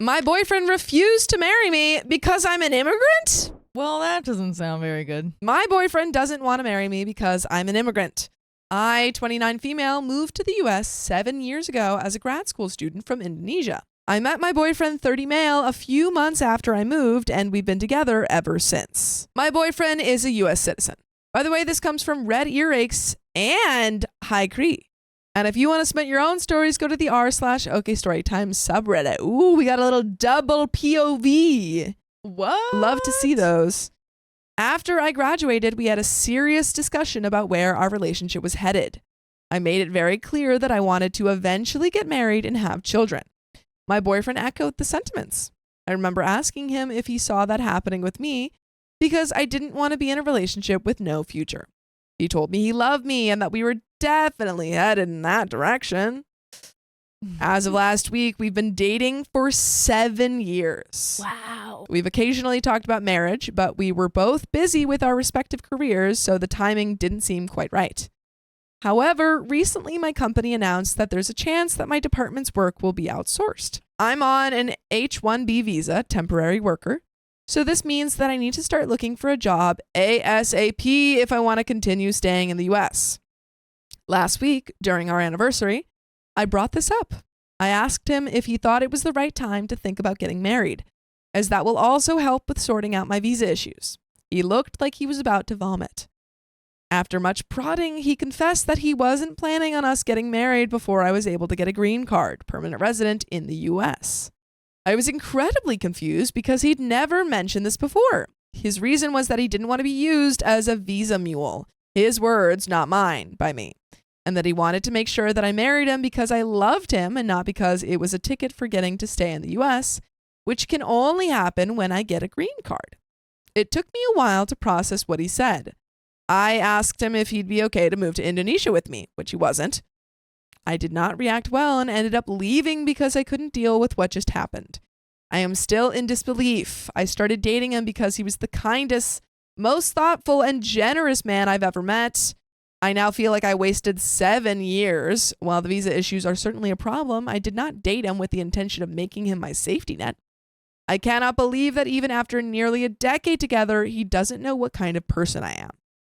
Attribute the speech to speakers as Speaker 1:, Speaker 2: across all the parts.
Speaker 1: My boyfriend refused to marry me because I'm an immigrant?
Speaker 2: Well, that doesn't sound very good.
Speaker 1: My boyfriend doesn't want to marry me because I'm an immigrant. I, 29 female, moved to the US 7 years ago as a grad school student from Indonesia. I met my boyfriend, 30 male, a few months after I moved, and we've been together ever since. My boyfriend is a US citizen. By the way, this comes from Red Earaches and High Cree. And if you want to submit your own stories, go to the r/OK Storytime subreddit. Ooh, we got a little double POV.
Speaker 2: What?
Speaker 1: Love to see those. After I graduated, we had a serious discussion about where our relationship was headed. I made it very clear that I wanted to eventually get married and have children. My boyfriend echoed the sentiments. I remember asking him if he saw that happening with me because I didn't want to be in a relationship with no future. He told me he loved me and that we were definitely headed in that direction. As of last week, we've been dating for 7 years.
Speaker 2: Wow.
Speaker 1: We've occasionally talked about marriage, but we were both busy with our respective careers, so the timing didn't seem quite right. However, recently my company announced that there's a chance that my department's work will be outsourced. I'm on an H-1B visa, temporary worker, so this means that I need to start looking for a job ASAP if I want to continue staying in the US. Last week, during our anniversary, I brought this up. I asked him if he thought it was the right time to think about getting married, as that will also help with sorting out my visa issues. He looked like he was about to vomit. After much prodding, he confessed that he wasn't planning on us getting married before I was able to get a green card, permanent resident in the US. I was incredibly confused because he'd never mentioned this before. His reason was that he didn't want to be used as a visa mule. His words, not mine, by me. And that he wanted to make sure that I married him because I loved him and not because it was a ticket for getting to stay in the US, which can only happen when I get a green card. It took me a while to process what he said. I asked him if he'd be okay to move to Indonesia with me, which he wasn't. I did not react well and ended up leaving because I couldn't deal with what just happened. I am still in disbelief. I started dating him because he was the kindest, most thoughtful, and generous man I've ever met. I now feel like I wasted 7 years. While the visa issues are certainly a problem, I did not date him with the intention of making him my safety net. I cannot believe that even after nearly a decade together, he doesn't know what kind of person I am.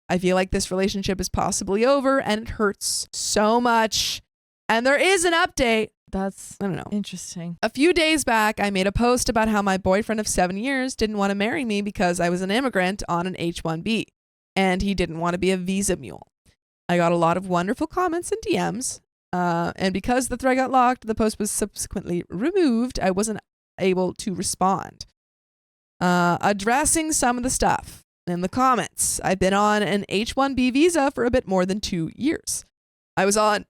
Speaker 1: I feel like this relationship is possibly over and it hurts so much. And there is an update.
Speaker 2: That's,
Speaker 1: I don't know.
Speaker 2: interesting.
Speaker 1: A few days back, I made a post about how my boyfriend of 7 years didn't want to marry me because I was an immigrant on an H-1B, and he didn't want to be a visa mule. I got a lot of wonderful comments and DMs, and because the thread got locked, the post was subsequently removed. I wasn't able to respond. Addressing some of the stuff in the comments. I've been on an H-1B visa for a bit more than 2 years. I was on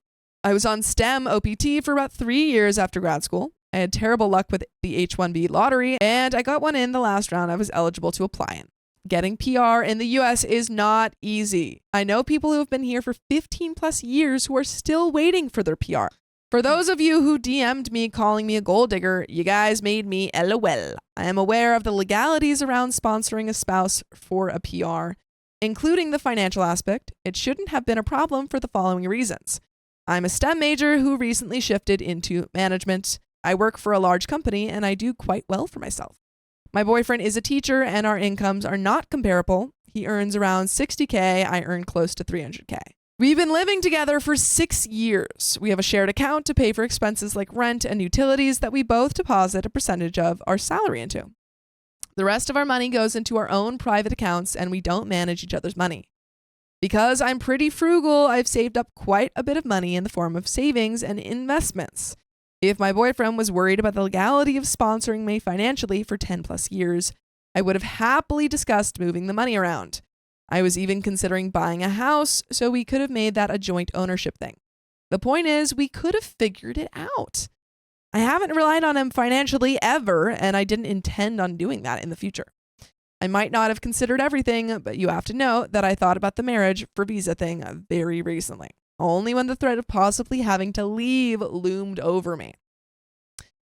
Speaker 1: STEM OPT for about 3 years after grad school. I had terrible luck with the H-1B lottery, and I got one in the last round I was eligible to apply in. Getting PR in the US is not easy. I know people who have been here for 15 plus years who are still waiting for their PR. For those of you who DM'd me calling me a gold digger, you guys made me LOL. I am aware of the legalities around sponsoring a spouse for a PR, including the financial aspect. It shouldn't have been a problem for the following reasons. I'm a STEM major who recently shifted into management. I work for a large company and I do quite well for myself. My boyfriend is a teacher and our incomes are not comparable. He earns around $60K. I earn close to $300K. We've been living together for 6 years. We have a shared account to pay for expenses like rent and utilities that we both deposit a percentage of our salary into. The rest of our money goes into our own private accounts and we don't manage each other's money. Because I'm pretty frugal, I've saved up quite a bit of money in the form of savings and investments. If my boyfriend was worried about the legality of sponsoring me financially for 10 plus years, I would have happily discussed moving the money around. I was even considering buying a house, so we could have made that a joint ownership thing. The point is, we could have figured it out. I haven't relied on him financially ever, and I didn't intend on doing that in the future. I might not have considered everything, but you have to know that I thought about the marriage for visa thing very recently, only when the threat of possibly having to leave loomed over me.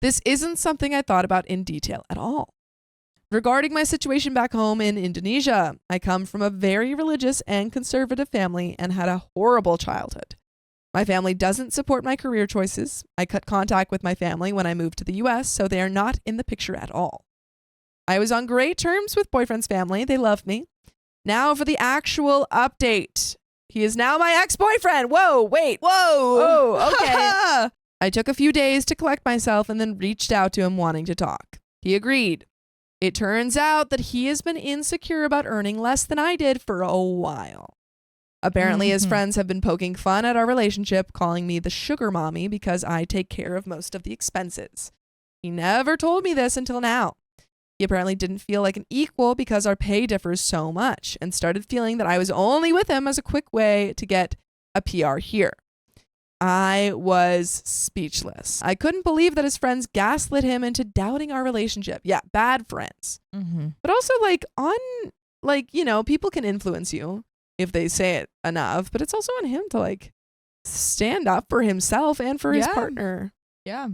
Speaker 1: This isn't something I thought about in detail at all. Regarding my situation back home in Indonesia, I come from a very religious and conservative family and had a horrible childhood. My family doesn't support my career choices. I cut contact with my family when I moved to the US, so they are not in the picture at all. I was on great terms with boyfriend's family. They love me. Now for the actual update. He is now my ex-boyfriend. Whoa, wait.
Speaker 2: Whoa.
Speaker 1: Oh, okay. I took a few days to collect myself and then reached out to him wanting to talk. He agreed. It turns out that he has been insecure about earning less than I did for a while. Apparently, his friends have been poking fun at our relationship, calling me the sugar mommy because I take care of most of the expenses. He never told me this until now. He apparently didn't feel like an equal because our pay differs so much and started feeling that I was only with him as a quick way to get a PR here. I was speechless. I couldn't believe that his friends gaslit him into doubting our relationship. Yeah, bad friends. But also people can influence you if they say it enough, but it's also on him to stand up for himself and for his partner.
Speaker 2: Yeah.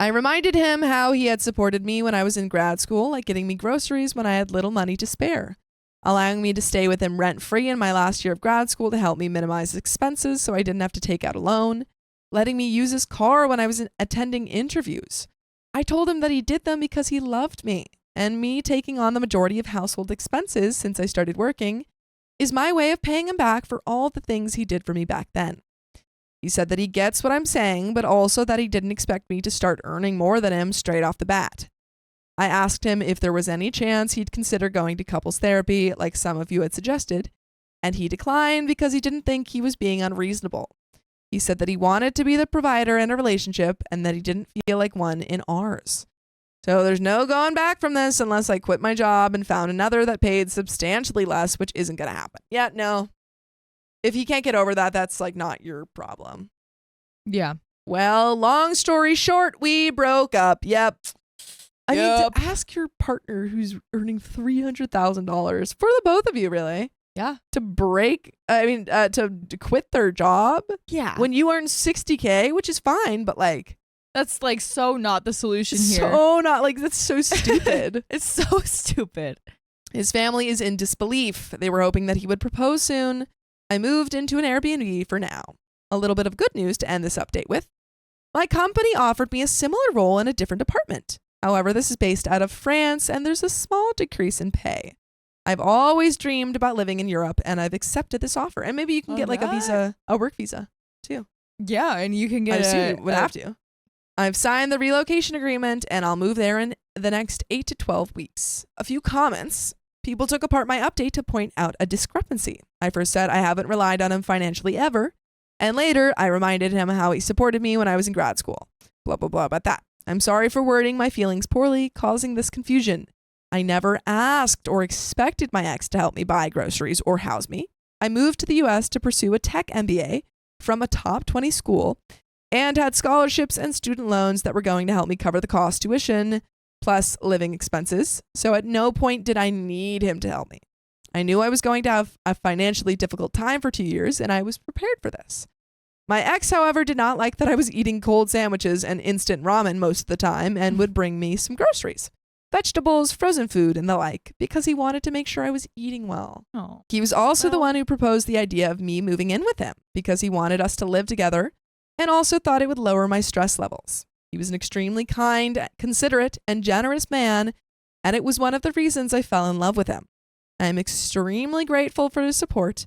Speaker 1: I reminded him how he had supported me when I was in grad school, like getting me groceries when I had little money to spare, allowing me to stay with him rent-free in my last year of grad school to help me minimize expenses so I didn't have to take out a loan, letting me use his car when I was attending interviews. I told him that he did them because he loved me, and me taking on the majority of household expenses since I started working is my way of paying him back for all the things he did for me back then. He said that he gets what I'm saying, but also that he didn't expect me to start earning more than him straight off the bat. I asked him if there was any chance he'd consider going to couples therapy, like some of you had suggested, and he declined because he didn't think he was being unreasonable. He said that he wanted to be the provider in a relationship and that he didn't feel like one in ours. So there's no going back from this unless I quit my job and found another that paid substantially less, which isn't going to happen. Yeah, no. If you can't get over that, that's not your problem.
Speaker 2: Yeah.
Speaker 1: Well, long story short, we broke up. Yep. I mean, to ask your partner who's earning $300,000 for the both of you, really.
Speaker 2: Yeah.
Speaker 1: To quit their job.
Speaker 2: Yeah.
Speaker 1: When you earn $60K, which is fine, but
Speaker 2: that's so not the solution here.
Speaker 1: So not that's so stupid.
Speaker 2: It's so stupid.
Speaker 1: His family is in disbelief. They were hoping that he would propose soon. I moved into an Airbnb for now. A little bit of good news to end this update with. My company offered me a similar role in a different department. However, this is based out of France and there's a small decrease in pay. I've always dreamed about living in Europe and I've accepted this offer. And maybe you can get a work visa too.
Speaker 2: Yeah, and you can get
Speaker 1: have to. I've signed the relocation agreement and I'll move there in the next 8 to 12 weeks. A few comments. People took apart my update to point out a discrepancy. I first said I haven't relied on him financially ever. And later, I reminded him how he supported me when I was in grad school. Blah, blah, blah about that. I'm sorry for wording my feelings poorly, causing this confusion. I never asked or expected my ex to help me buy groceries or house me. I moved to the US to pursue a tech MBA from a top 20 school and had scholarships and student loans that were going to help me cover the cost tuition plus living expenses. So at no point did I need him to help me. I knew I was going to have a financially difficult time for 2 years, and I was prepared for this. My ex, however, did not like that I was eating cold sandwiches and instant ramen most of the time and would bring me some groceries, vegetables, frozen food, and the like, because he wanted to make sure I was eating well.
Speaker 2: Oh.
Speaker 1: He was also the one who proposed the idea of me moving in with him because he wanted us to live together and also thought it would lower my stress levels. He was an extremely kind, considerate, and generous man, and it was one of the reasons I fell in love with him. I am extremely grateful for his support,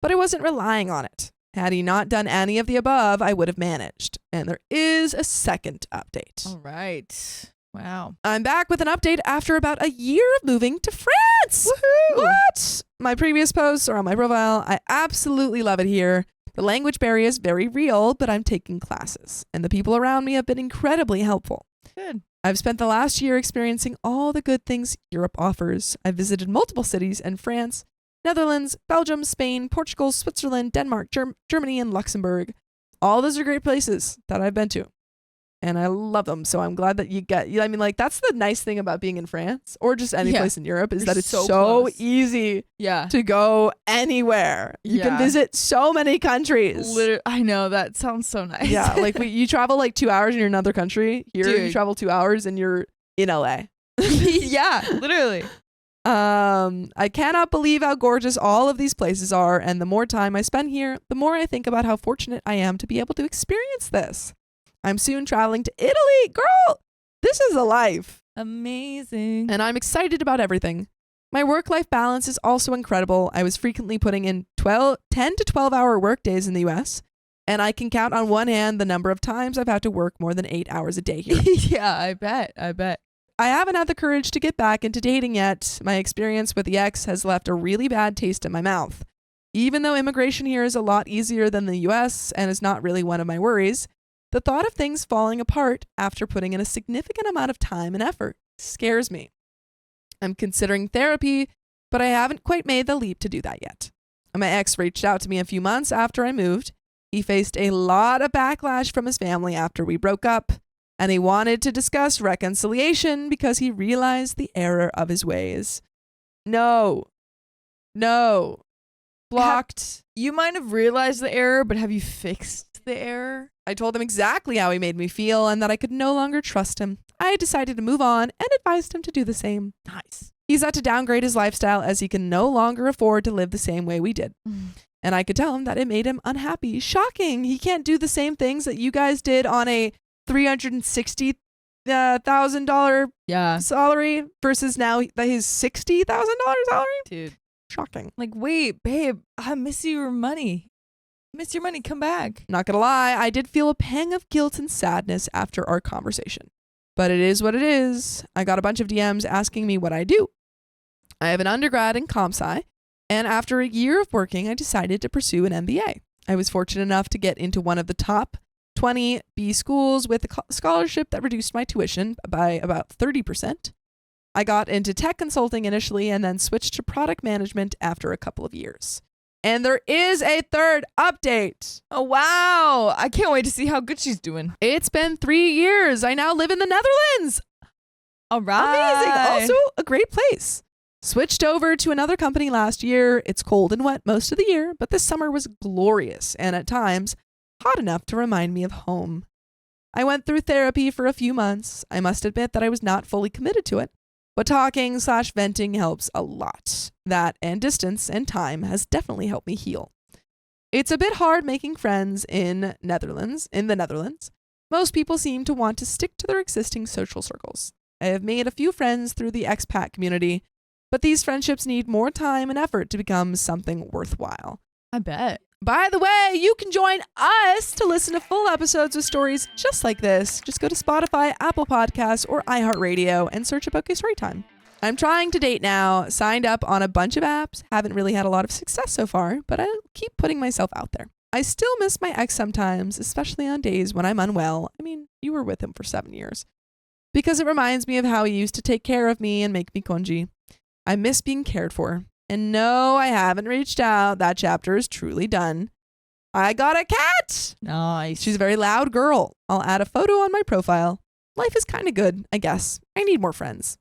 Speaker 1: but I wasn't relying on it. Had he not done any of the above, I would have managed. And there is a second update.
Speaker 2: All right. Wow.
Speaker 1: I'm back with an update after about a year of moving to France.
Speaker 2: Woohoo!
Speaker 1: What? My previous posts are on my profile. I absolutely love it here. The language barrier is very real, but I'm taking classes, and the people around me have been incredibly helpful.
Speaker 2: Good.
Speaker 1: I've spent the last year experiencing all the good things Europe offers. I've visited multiple cities in France, Netherlands, Belgium, Spain, Portugal, Switzerland, Denmark, Germany, and Luxembourg. All those are great places that I've been to, and I love them. So I'm glad that that's the nice thing about being in France or just any place in Europe is that it's so easy to go anywhere. You can visit so many countries.
Speaker 2: I know, that sounds so nice.
Speaker 1: Yeah, you travel 2 hours and you're in another country. Here, you travel 2 hours and you're in LA.
Speaker 2: Yeah, literally.
Speaker 1: I cannot believe how gorgeous all of these places are, and the more time I spend here, the more I think about how fortunate I am to be able to experience this. I'm soon traveling to Italy. Girl, this is a life.
Speaker 2: Amazing.
Speaker 1: And I'm excited about everything. My work-life balance is also incredible. I was frequently putting in 10 to 12-hour work days in the US, and I can count on one hand the number of times I've had to work more than 8 hours a day here.
Speaker 2: Yeah, I bet.
Speaker 1: I haven't had the courage to get back into dating yet. My experience with the ex has left a really bad taste in my mouth. Even though immigration here is a lot easier than the US and is not really one of my worries, the thought of things falling apart after putting in a significant amount of time and effort scares me. I'm considering therapy, but I haven't quite made the leap to do that yet. My ex reached out to me a few months after I moved. He faced a lot of backlash from his family after we broke up, and he wanted to discuss reconciliation because he realized the error of his ways. No. Blocked.
Speaker 2: You might have realized the error, but have you fixed the error?
Speaker 1: I told him exactly how he made me feel and that I could no longer trust him. I decided to move on and advised him to do the same.
Speaker 2: Nice.
Speaker 1: He's had to downgrade his lifestyle as he can no longer afford to live the same way we did. And I could tell him that it made him unhappy. Shocking. He can't do the same things that you guys did on a $360,000 salary versus now his $60,000 salary.
Speaker 2: Dude.
Speaker 1: Shocking.
Speaker 2: Like, wait, babe, I miss your money. Miss your money. Come back.
Speaker 1: Not gonna lie, I did feel a pang of guilt and sadness after our conversation. But it is what it is. I got a bunch of DMs asking me what I do. I have an undergrad in comp sci, and after a year of working, I decided to pursue an MBA. I was fortunate enough to get into one of the top 20 B schools with a scholarship that reduced my tuition by about 30%. I got into tech consulting initially and then switched to product management after a couple of years. And there is a third update.
Speaker 2: Oh, wow. I can't wait to see how good she's doing.
Speaker 1: It's been 3 years. I now live in the Netherlands.
Speaker 2: All right.
Speaker 1: Amazing. Also a great place. Switched over to another company last year. It's cold and wet most of the year, but this summer was glorious and at times hot enough to remind me of home. I went through therapy for a few months. I must admit that I was not fully committed to it, but talking/venting helps a lot. That and distance and time has definitely helped me heal. It's a bit hard making friends in the Netherlands. Most people seem to want to stick to their existing social circles. I have made a few friends through the expat community, but these friendships need more time and effort to become something worthwhile.
Speaker 2: I bet.
Speaker 1: By the way, you can join us to listen to full episodes with stories just like this. Just go to Spotify, Apple Podcasts, or iHeartRadio and search up OK Storytime. I'm trying to date now, signed up on a bunch of apps, haven't really had a lot of success so far, but I keep putting myself out there. I still miss my ex sometimes, especially on days when I'm unwell. I mean, you were with him for 7 years. Because it reminds me of how he used to take care of me and make me congee. I miss being cared for. And no, I haven't reached out. That chapter is truly done. I got a cat.
Speaker 2: Nice.
Speaker 1: She's a very loud girl. I'll add a photo on my profile. Life is kind of good, I guess. I need more friends.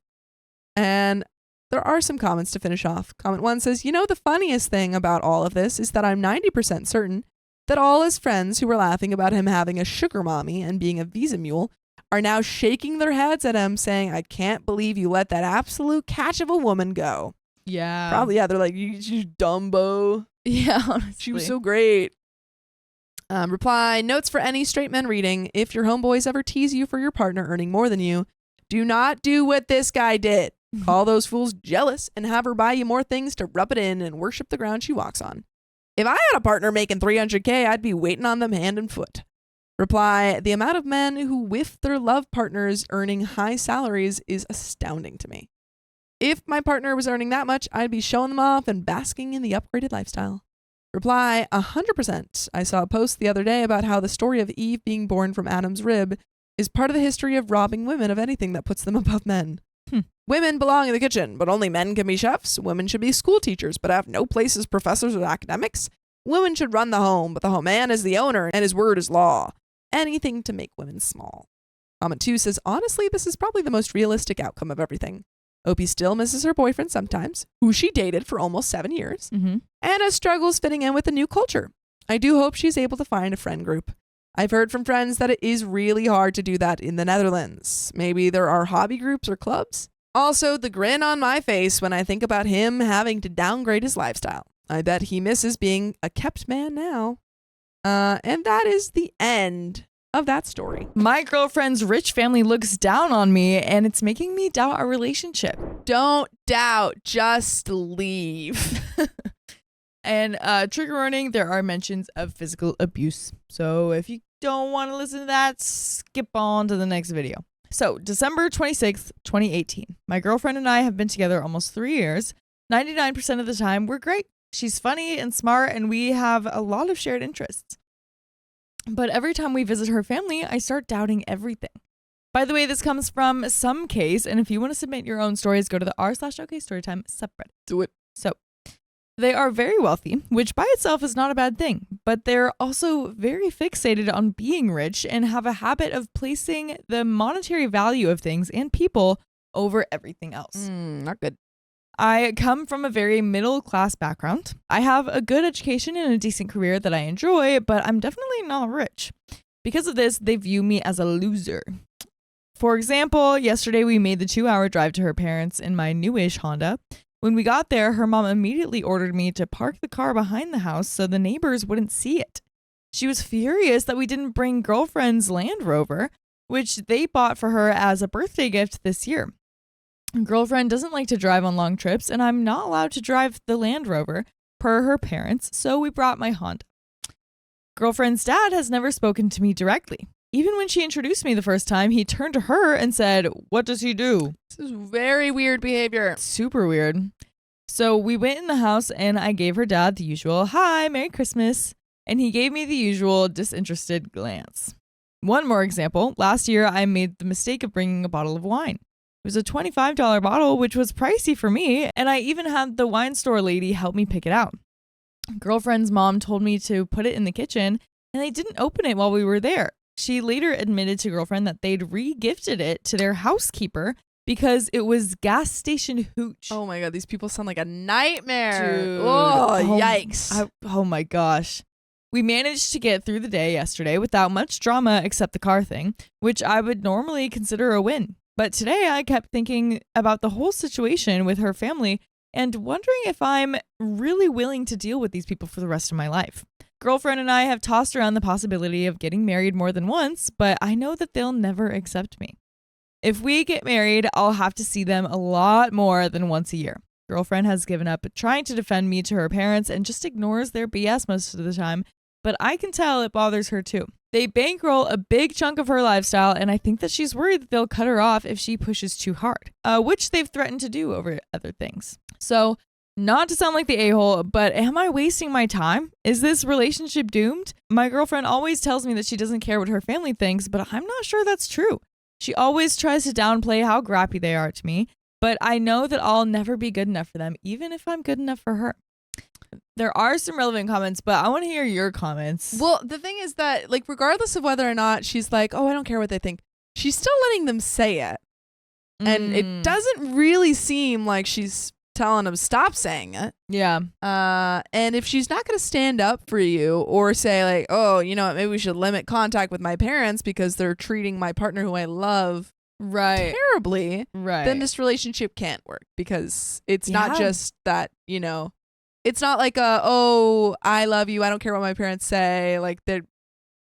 Speaker 1: And there are some comments to finish off. Comment 1 says, the funniest thing about all of this is that I'm 90% certain that all his friends who were laughing about him having a sugar mommy and being a visa mule are now shaking their heads at him saying, I can't believe you let that absolute catch of a woman go.
Speaker 2: Yeah.
Speaker 1: Probably, yeah. They're like, you Dumbo.
Speaker 2: Yeah, honestly.
Speaker 1: She was so great. Reply, notes for any straight men reading. If your homeboys ever tease you for your partner earning more than you, do not do what this guy did. Call those fools jealous and have her buy you more things to rub it in and worship the ground she walks on. If I had a partner making $300K, I'd be waiting on them hand and foot. Reply, the amount of men who whiff their love partners earning high salaries is astounding to me. If my partner was earning that much, I'd be showing them off and basking in the upgraded lifestyle. Reply, 100%. I saw a post the other day about how the story of Eve being born from Adam's rib is part of the history of robbing women of anything that puts them above men. Women belong in the kitchen, but only men can be chefs. Women should be school teachers, but have no place as professors or academics. Women should run the home, but the home man is the owner, and his word is law. Anything to make women small. Comment 2 says, honestly, this is probably the most realistic outcome of everything. Opie still misses her boyfriend sometimes, who she dated for almost 7 years, and has struggles fitting in with the new culture. I do hope she's able to find a friend group. I've heard from friends that it is really hard to do that in the Netherlands. Maybe there are hobby groups or clubs. Also, the grin on my face when I think about him having to downgrade his lifestyle. I bet he misses being a kept man now. And that is the end of that story.
Speaker 2: My girlfriend's rich family looks down on me, and it's making me doubt our relationship.
Speaker 1: Don't doubt, just leave.
Speaker 2: And trigger warning, there are mentions of physical abuse. So if you don't want to listen to that, skip on to the next video. So December 26th, 2018. My girlfriend and I have been together almost 3 years. 99% of the time, we're great. She's funny and smart, and we have a lot of shared interests. But every time we visit her family, I start doubting everything. By the way, this comes from Some Case, and if you want to submit your own stories, go to the r/OKStorytime subreddit.
Speaker 1: Do it.
Speaker 2: So, they are very wealthy, which by itself is not a bad thing, but they're also very fixated on being rich and have a habit of placing the monetary value of things and people over everything else.
Speaker 1: Not good.
Speaker 2: I come from a very middle-class background. I have a good education and a decent career that I enjoy, but I'm definitely not rich. Because of this, they view me as a loser. For example, yesterday we made the 2-hour drive to her parents in my newish Honda. When we got there, her mom immediately ordered me to park the car behind the house so the neighbors wouldn't see it. She was furious that we didn't bring girlfriend's Land Rover, which they bought for her as a birthday gift this year. Girlfriend doesn't like to drive on long trips, and I'm not allowed to drive the Land Rover per her parents, so we brought my Honda. Girlfriend's dad has never spoken to me directly. Even when she introduced me the first time, he turned to her and said, "What does he do?"
Speaker 1: This is very weird behavior.
Speaker 2: Super weird. So we went in the house and I gave her dad the usual, "Hi, Merry Christmas." And he gave me the usual disinterested glance. One more example. Last year, I made the mistake of bringing a bottle of wine. It was a $25 bottle, which was pricey for me, and I even had the wine store lady help me pick it out. Girlfriend's mom told me to put it in the kitchen, and they didn't open it while we were there. She later admitted to girlfriend that they'd re-gifted it to their housekeeper because it was gas station hooch.
Speaker 1: Oh my God, these people sound like a nightmare.
Speaker 2: Dude.
Speaker 1: Oh, yikes.
Speaker 2: Oh my gosh. We managed to get through the day yesterday without much drama except the car thing, which I would normally consider a win. But today I kept thinking about the whole situation with her family and wondering if I'm really willing to deal with these people for the rest of my life. Girlfriend and I have tossed around the possibility of getting married more than once, but I know that they'll never accept me. If we get married, I'll have to see them a lot more than once a year. Girlfriend has given up trying to defend me to her parents and just ignores their BS most of the time, but I can tell it bothers her too. They bankroll a big chunk of her lifestyle, and I think that she's worried that they'll cut her off if she pushes too hard, which they've threatened to do over other things. So, not to sound like the a-hole, but am I wasting my time? Is this relationship doomed? My girlfriend always tells me that she doesn't care what her family thinks, but I'm not sure that's true. She always tries to downplay how crappy they are to me, but I know that I'll never be good enough for them, even if I'm good enough for her. There are some relevant comments, but I want to hear your comments.
Speaker 1: Well, the thing is that, like, regardless of whether or not she's like, "Oh, I don't care what they think," she's still letting them say it. And it doesn't really seem like she's telling them stop saying it.
Speaker 2: Yeah.
Speaker 1: And if she's not going to stand up for you or say like, "Oh, you know what, maybe we should limit contact with my parents because they're treating my partner who I love terribly," then this relationship can't work, because it's not just that, you know, it's not like "Oh, I love you, I don't care what my parents say," like they're,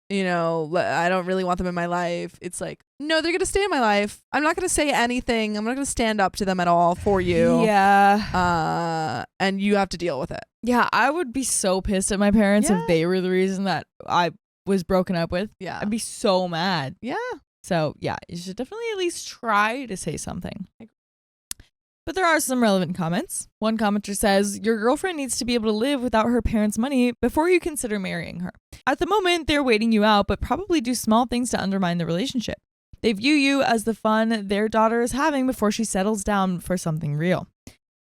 Speaker 1: you know, I don't really want them in my life. It's like, no, they're going to stay in my life. I'm not going to say anything. I'm not going to stand up to them at all for you.
Speaker 2: Yeah.
Speaker 1: And you have to deal with it.
Speaker 2: Yeah, I would be so pissed at my parents if they were the reason that I was broken up with.
Speaker 1: Yeah.
Speaker 2: I'd be so mad.
Speaker 1: Yeah.
Speaker 2: So, yeah, you should definitely at least try to say something. But there are some relevant comments. One commenter says, "Your girlfriend needs to be able to live without her parents' money before you consider marrying her. At the moment, they're waiting you out, but probably do small things to undermine the relationship. They view you as the fun their daughter is having before she settles down for something real.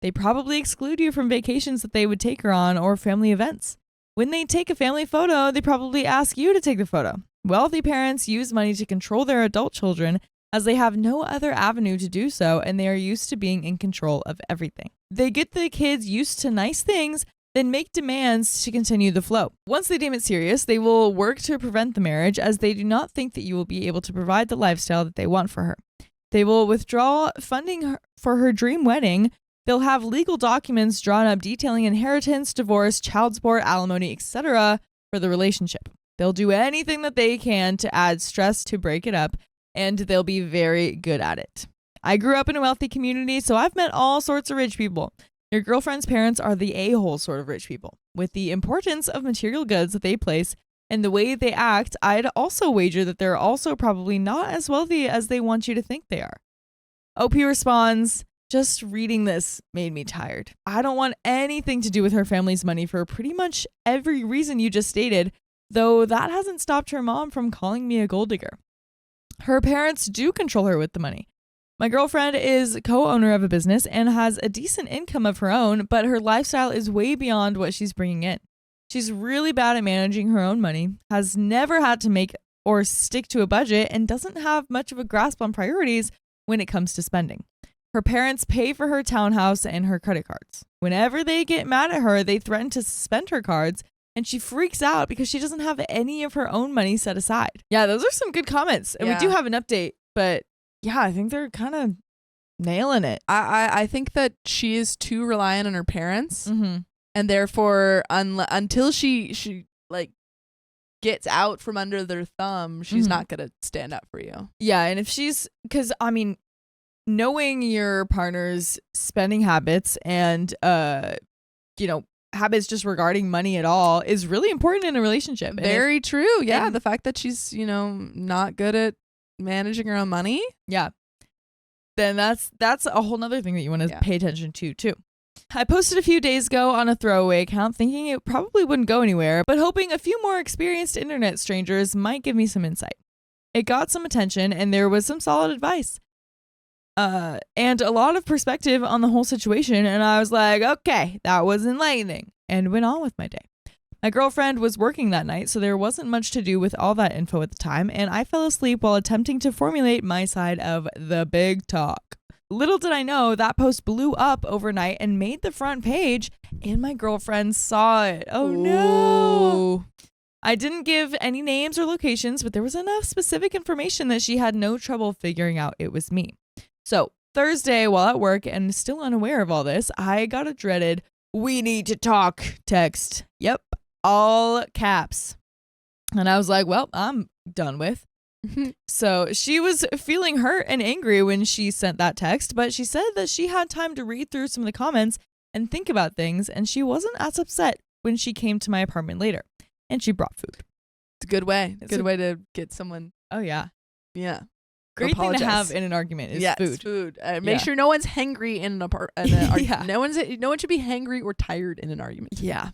Speaker 2: They probably exclude you from vacations that they would take her on or family events. When they take a family photo, they probably ask you to take the photo. Wealthy parents use money to control their adult children as they have no other avenue to do so, and they are used to being in control of everything. They get the kids used to nice things, then make demands to continue the flow. Once they deem it serious, they will work to prevent the marriage, as they do not think that you will be able to provide the lifestyle that they want for her. They will withdraw funding for her dream wedding. They'll have legal documents drawn up detailing inheritance, divorce, child support, alimony, etc. for the relationship. They'll do anything that they can to add stress to break it up, and they'll be very good at it. I grew up in a wealthy community, so I've met all sorts of rich people. Your girlfriend's parents are the a-hole sort of rich people. With the importance of material goods that they place and the way they act, I'd also wager that they're also probably not as wealthy as they want you to think they are. OP responds, just reading this made me tired. I don't want anything to do with her family's money for pretty much every reason you just stated, though that hasn't stopped her mom from calling me a gold digger. Her parents do control her with the money. My girlfriend is co-owner of a business and has a decent income of her own, but her lifestyle is way beyond what she's bringing in. She's really bad at managing her own money, has never had to make or stick to a budget, and doesn't have much of a grasp on priorities when it comes to spending. Her parents pay for her townhouse and her credit cards. Whenever they get mad at her, they threaten to suspend her cards, and she freaks out because she doesn't have any of her own money set aside. Yeah, those are some good comments. And we do have an update, but yeah, I think they're kind of nailing it.
Speaker 1: I think that she is too reliant on her parents,
Speaker 2: Mm-hmm.
Speaker 1: and therefore until she like gets out from under their thumb, she's not gonna stand up for you.
Speaker 2: Yeah, and if she's, because I mean, knowing your partner's spending habits and habits just regarding money at all is really important in a relationship.
Speaker 1: Very true. Yeah, the fact that she's not good at managing her own money.
Speaker 2: Yeah, then that's a whole nother thing that you want to pay attention to too. I posted a few days ago on a throwaway account thinking it probably wouldn't go anywhere, but hoping a few more experienced internet strangers might give me some insight. It got some attention and there was some solid advice. And a lot of perspective on the whole situation, and I was like, okay, that was enlightening, and went on with my day. My girlfriend was working that night, so there wasn't much to do with all that info at the time, and I fell asleep while attempting to formulate my side of the big talk. Little did I know that post blew up overnight and made the front page, and my girlfriend saw it. Oh no! I didn't give any names or locations, but there was enough specific information that she had no trouble figuring out it was me. So Thursday, while at work and still unaware of all this, I got a dreaded "we need to talk" text. Yep, all caps. And I was like, well, I'm done with. So she was feeling hurt and angry when she sent that text, but she said that she had time to read through some of the comments and think about things, and she wasn't as upset when she came to my apartment later. And she brought food.
Speaker 1: It's a good way. Good way to get someone.
Speaker 2: Oh, yeah.
Speaker 1: Yeah.
Speaker 2: Great thing to have in an argument is food.
Speaker 1: Food. Make sure no one's hangry in an argument. No one should be hangry or tired in an argument.
Speaker 2: Yeah.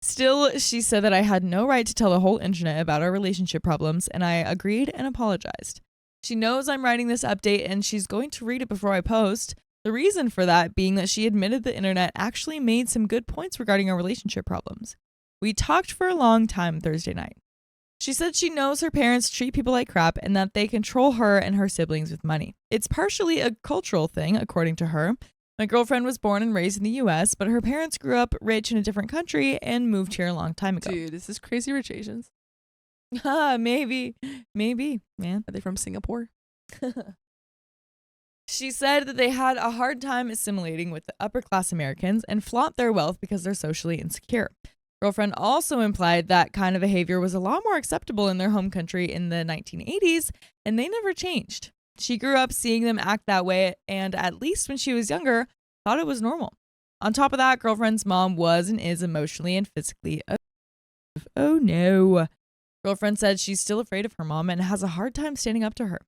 Speaker 2: Still, she said that I had no right to tell the whole internet about our relationship problems, and I agreed and apologized. She knows I'm writing this update, and she's going to read it before I post. The reason for that being that she admitted the internet actually made some good points regarding our relationship problems. We talked for a long time Thursday night. She said she knows her parents treat people like crap and that they control her and her siblings with money. It's partially a cultural thing, according to her. My girlfriend was born and raised in the U.S., but her parents grew up rich in a different country and moved here a long time ago.
Speaker 1: Dude, is this Crazy Rich Asians?
Speaker 2: Maybe, man.
Speaker 1: Are they from Singapore?
Speaker 2: She said that they had a hard time assimilating with the upper class Americans and flaunt their wealth because they're socially insecure. Girlfriend also implied that kind of behavior was a lot more acceptable in their home country in the 1980s, and they never changed. She grew up seeing them act that way, and at least when she was younger, thought it was normal. On top of that, girlfriend's mom was and is emotionally and physically abusive. Oh no. Girlfriend said she's still afraid of her mom and has a hard time standing up to her.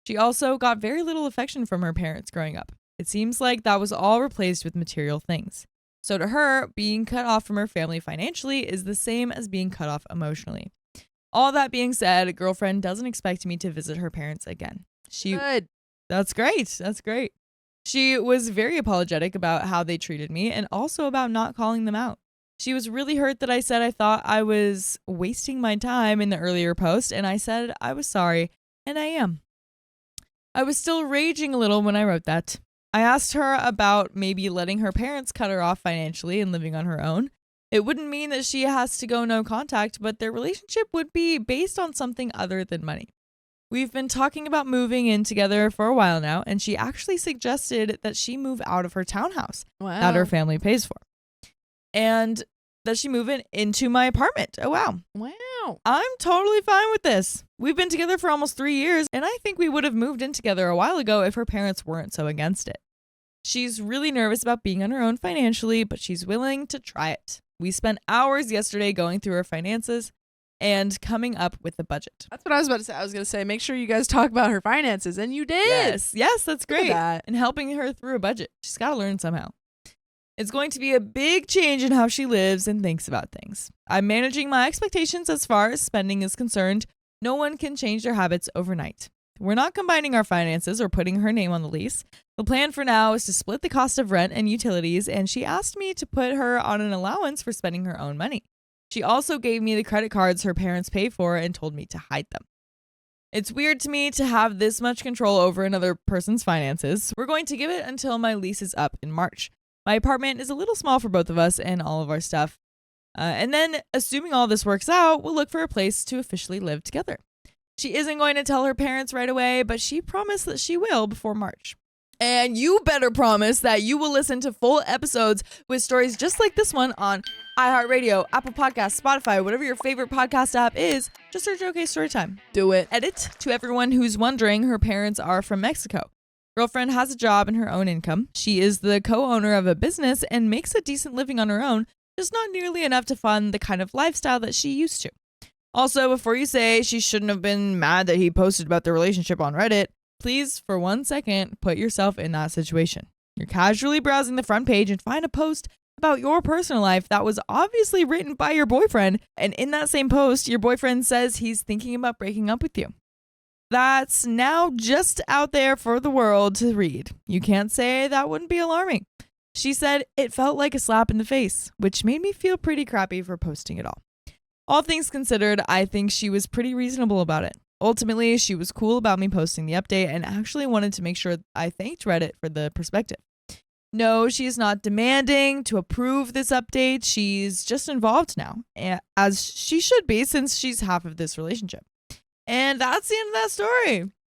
Speaker 2: She also got very little affection from her parents growing up. It seems like that was all replaced with material things. So to her, being cut off from her family financially is the same as being cut off emotionally. All that being said, girlfriend doesn't expect me to visit her parents again.
Speaker 1: Good.
Speaker 2: That's great. That's great. She was very apologetic about how they treated me and also about not calling them out. She was really hurt that I said I thought I was wasting my time in the earlier post, and I said I was sorry, and I am. I was still raging a little when I wrote that. I asked her about maybe letting her parents cut her off financially and living on her own. It wouldn't mean that she has to go no contact, but their relationship would be based on something other than money. We've been talking about moving in together for a while now, and she actually suggested that she move out of her townhouse that her family pays for, and that she move into my apartment. Oh, wow.
Speaker 1: Wow.
Speaker 2: I'm totally fine with this. We've been together for almost 3 years, and I think we would have moved in together a while ago if her parents weren't so against it. She's really nervous about being on her own financially, but she's willing to try it. We spent hours yesterday going through her finances and coming up with the budget.
Speaker 1: That's what I was about to say. I was going to say, make sure you guys talk about her finances, and you did.
Speaker 2: Yes, that's great.
Speaker 1: Look at that.
Speaker 2: And helping her through a budget. She's got to learn somehow. It's going to be a big change in how she lives and thinks about things. I'm managing my expectations as far as spending is concerned. No one can change their habits overnight. We're not combining our finances or putting her name on the lease. The plan for now is to split the cost of rent and utilities, and she asked me to put her on an allowance for spending her own money. She also gave me the credit cards her parents pay for and told me to hide them. It's weird to me to have this much control over another person's finances. We're going to give it until my lease is up in March. My apartment is a little small for both of us and all of our stuff. And then, assuming all this works out, we'll look for a place to officially live together. She isn't going to tell her parents right away, but she promised that she will before March. And you better promise that you will listen to full episodes with stories just like this one on iHeartRadio, Apple Podcasts, Spotify, whatever your favorite podcast app is. Just search OK Storytime.
Speaker 1: Do it.
Speaker 2: Edit, to everyone who's wondering, her parents are from Mexico. Girlfriend has a job and her own income. She is the co-owner of a business and makes a decent living on her own, just not nearly enough to fund the kind of lifestyle that she used to. Also, before you say she shouldn't have been mad that he posted about their relationship on Reddit, please, for 1 second, put yourself in that situation. You're casually browsing the front page and find a post about your personal life that was obviously written by your boyfriend, and in that same post, your boyfriend says he's thinking about breaking up with you. That's now just out there for the world to read. You can't say that wouldn't be alarming. She said it felt like a slap in the face, which made me feel pretty crappy for posting it all. All things considered, I think she was pretty reasonable about it. Ultimately, she was cool about me posting the update and actually wanted to make sure I thanked Reddit for the perspective. No, she is not demanding to approve this update. She's just involved now, as she should be since she's half of this relationship. And that's the end of that story.